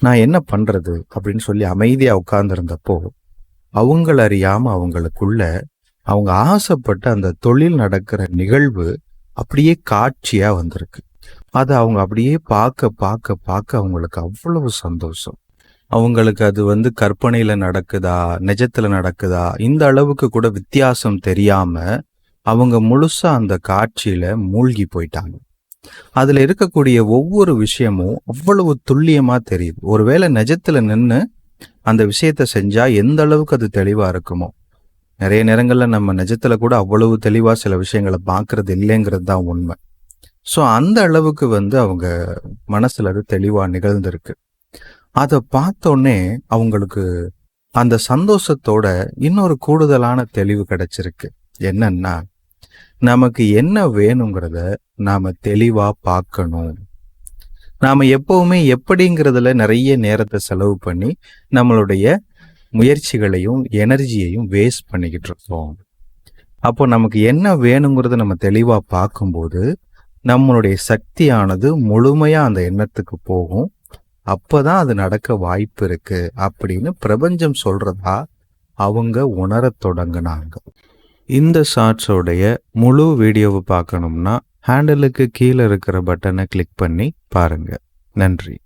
நான் என்ன பண்றது அப்படின்னு சொல்லி அமைதியா உட்கார்ந்திருந்தப்போ, அவங்கள அறியாம அவங்களுக்குள்ள அவங்க ஆசைப்பட்ட அந்த தொழில் நடக்கிற நிகழ்வு அப்படியே காட்சியா வந்திருக்கு. அத அவங்க அப்படியே பார்க்க பார்க்க பார்க்க அவங்களுக்கு அவ்வளவு சந்தோஷம். அவங்களுக்கு அது கற்பனையில நடக்குதா, நிஜத்துல நடக்குதா, இந்த அளவுக்கு கூட வித்தியாசம் தெரியாம அவங்க முழுசா அந்த காட்சியில மூழ்கி போயிட்டாங்க. அதுல இருக்கக்கூடிய ஒவ்வொரு விஷயமும் அவ்வளவு துல்லியமா தெரியுது. ஒருவேளை நிஜத்துல நின்னு அந்த விஷயத்த செஞ்சா எந்த அளவுக்கு அது தெளிவா இருக்குமோ, நிறைய நேரங்கள்ல நம்ம நிஜத்துல கூட அவ்வளவு தெளிவா சில விஷயங்களை பார்க்கறது இல்லைங்கிறது தான் உண்மை. ஸோ அந்த அளவுக்கு அவங்க மனசுல அது தெளிவா நிகழ்ந்திருக்கு. அதை பார்த்தோன்னே அவங்களுக்கு அந்த சந்தோஷத்தோட இன்னொரு கூடுதலான தெளிவு கிடைச்சிருக்கு. என்னன்னா, நமக்கு என்ன வேணுங்கிறத நாம தெளிவா பார்க்கணும். நாம எப்பவுமே எப்படிங்கிறதுல நிறைய நேரத்தை செலவு பண்ணி நம்மளுடைய முயற்சிகளையும் எனர்ஜியையும் வேஸ்ட் பண்ணிக்கிட்டு இருக்கோம். அப்போ நமக்கு என்ன வேணுங்கிறத நம்ம தெளிவா பார்க்கும்போது நம்மளுடைய சக்தியானது முழுமையா அந்த எண்ணத்துக்கு போகும். அப்பதான் அது நடக்க வாய்ப்பு இருக்கு அப்படின்னு பிரபஞ்சம் சொல்றதா அவங்க உணரத் தொடங்கினாங்க. இந்த ஷார்ட்ஸோடைய முழு வீடியோவை பார்க்கணும்னா ஹேண்டலுக்கு கீழே இருக்கிற பட்டனை கிளிக் பண்ணி பாருங்க. நன்றி.